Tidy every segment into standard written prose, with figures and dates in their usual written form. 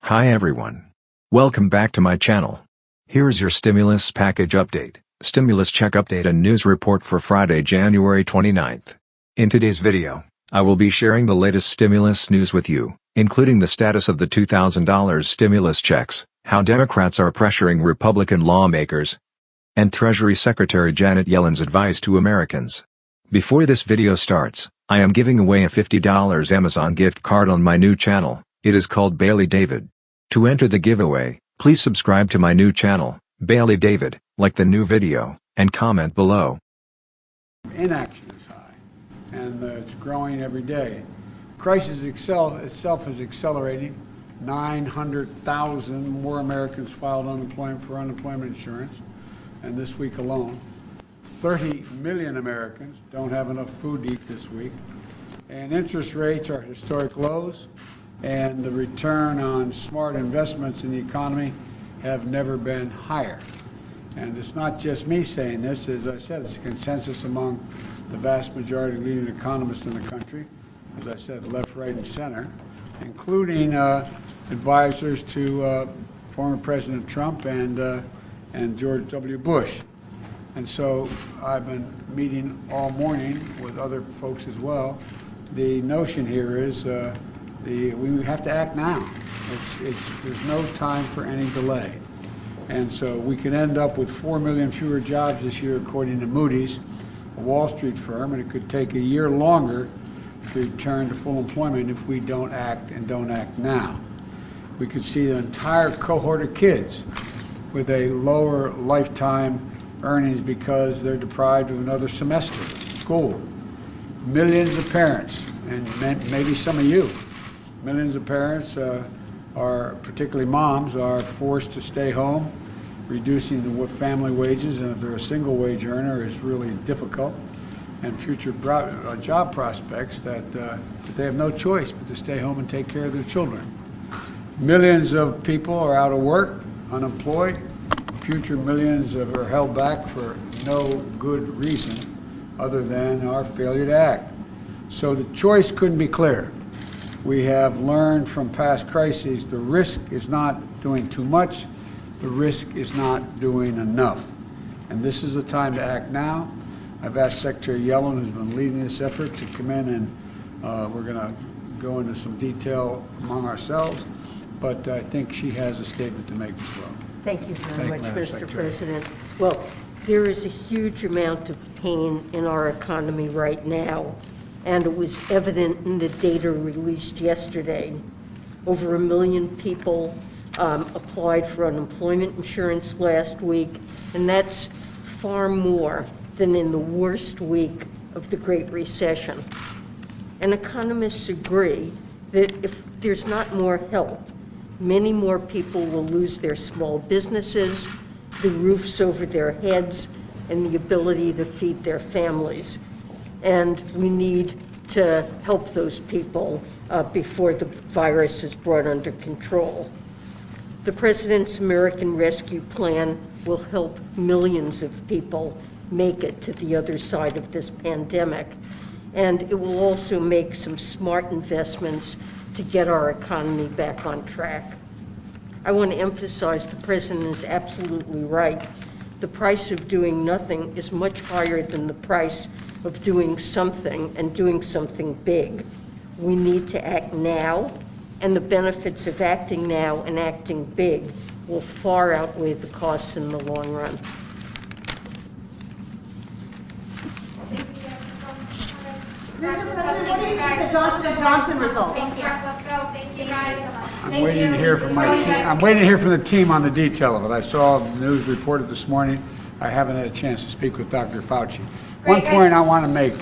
Hi everyone. Welcome back to my channel. Here's your stimulus package update, stimulus check update and news report for Friday, January 29th. In today's video, I will be sharing the latest stimulus news with you, including the status of the $2,000 stimulus checks, how Democrats are pressuring Republican lawmakers, and Treasury Secretary Janet Yellen's advice to Americans. Before this video starts, I am giving away a $50 Amazon gift card on my new channel. It is called Bailey David. To enter the giveaway, please subscribe to my new channel, Bailey David, like the new video, and comment below. Inaction is high, and it's growing every day. Crisis itself is accelerating. 900,000 more Americans filed for unemployment insurance, and this week alone. 30 million Americans don't have enough food to eat this week, and interest rates are at historic lows, and the return on smart investments in the economy have never been higher. And it's not just me saying this. As I said, it's a consensus among the vast majority of leading economists in the country, as I said, left, right, and center, including advisors to former President Trump and George W. Bush. And so I've been meeting all morning with other folks as well. The notion here is we have to act now. There's no time for any delay. And so we could end up with 4 million fewer jobs this year, according to Moody's, a Wall Street firm, and it could take a year longer to return to full employment if we don't act and don't act now. We could see an entire cohort of kids with a lower lifetime earnings because they're deprived of another semester of school. Millions of parents, and maybe some of you, millions of parents are, particularly moms, are forced to stay home, reducing the family wages, and if they're a single wage earner, it's really difficult, and future job prospects that they have no choice but to stay home and take care of their children. Millions of people are out of work, unemployed. Future millions are held back for no good reason other than our failure to act. So the choice couldn't be clearer. We have learned from past crises the risk is not doing too much, the risk is not doing enough. And this is the time to act now. I've asked Secretary Yellen, who's been leading this effort, to come in and we're going to go into some detail among ourselves, but I think she has a statement to make as well. Thank you very much, Mr. President. Well, there is a huge amount of pain in our economy right now, and it was evident in the data released yesterday. Over 1 million people applied for unemployment insurance last week, and that's far more than in the worst week of the Great Recession. And economists agree that if there's not more help, many more people will lose their small businesses, the roofs over their heads, and the ability to feed their families. And we need to help those people before the virus is brought under control. The President's American Rescue Plan will help millions of people make it to the other side of this pandemic. And it will also make some smart investments to get our economy back on track. I want to emphasize the President is absolutely right. The price of doing nothing is much higher than the price of doing something, and doing something big. We need to act now, and the benefits of acting now and acting big will far outweigh the costs in the long run. Mr. President, what do you think the Johnson & Johnson results? Let's go. Thank you guys. I'm waiting to hear from my team. I'm waiting to hear from the team on the detail of it. I saw the news reported this morning. I haven't had a chance to speak with Dr. Fauci. One point I want to make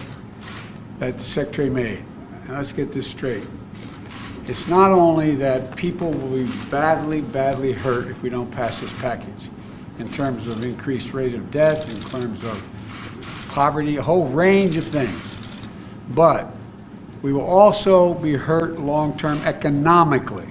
that the Secretary made, and let's get this straight. It's not only that people will be badly, badly hurt if we don't pass this package, in terms of increased rate of death, in terms of poverty, a whole range of things. But we will also be hurt long-term economically.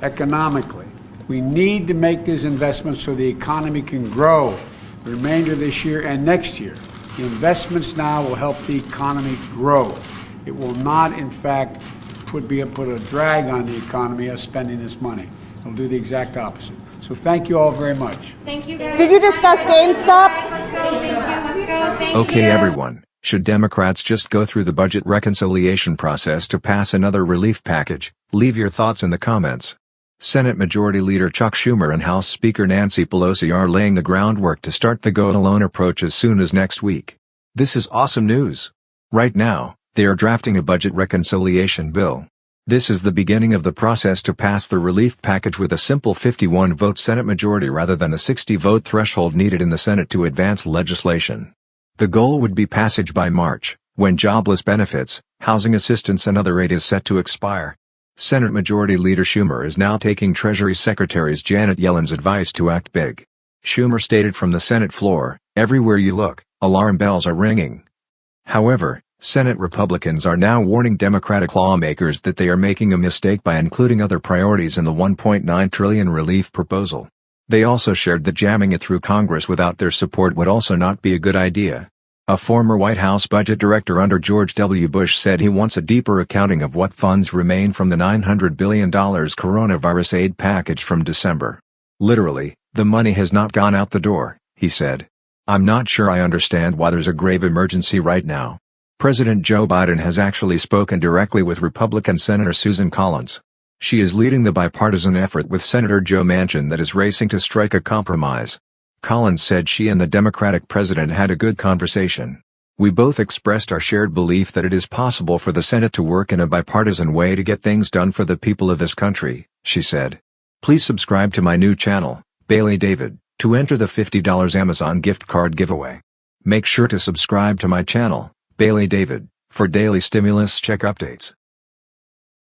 Economically. We need to make these investments so the economy can grow the remainder of this year and next year. The investments now will help the economy grow. It will not, in fact, put a drag on the economy as spending this money. It'll do the exact opposite. So thank you all very much. Thank you, guys. Did you discuss GameStop? Let's go, thank you, let's go, thank you. Okay everyone, should Democrats just go through the budget reconciliation process to pass another relief package? Leave your thoughts in the comments. Senate Majority Leader Chuck Schumer and House Speaker Nancy Pelosi are laying the groundwork to start the go-it-alone approach as soon as next week. This is awesome news. Right now, they are drafting a budget reconciliation bill. This is the beginning of the process to pass the relief package with a simple 51-vote Senate majority rather than the 60-vote threshold needed in the Senate to advance legislation. The goal would be passage by March, when jobless benefits, housing assistance and other aid is set to expire. Senate Majority Leader Schumer is now taking Treasury Secretary Janet Yellen's advice to act big. Schumer stated from the Senate floor, "Everywhere you look, alarm bells are ringing." However, Senate Republicans are now warning Democratic lawmakers that they are making a mistake by including other priorities in the $1.9 trillion relief proposal. They also shared that jamming it through Congress without their support would also not be a good idea. A former White House budget director under George W. Bush said he wants a deeper accounting of what funds remain from the $900 billion coronavirus aid package from December. "Literally, the money has not gone out the door," he said. "I'm not sure I understand why there's a grave emergency right now." President Joe Biden has actually spoken directly with Republican Senator Susan Collins. She is leading the bipartisan effort with Senator Joe Manchin that is racing to strike a compromise. Collins said she and the Democratic president had a good conversation. "We both expressed our shared belief that it is possible for the Senate to work in a bipartisan way to get things done for the people of this country," she said. Please subscribe to my new channel, Bailey David, to enter the $50 Amazon gift card giveaway. Make sure to subscribe to my channel, Bailey David, for daily stimulus check updates.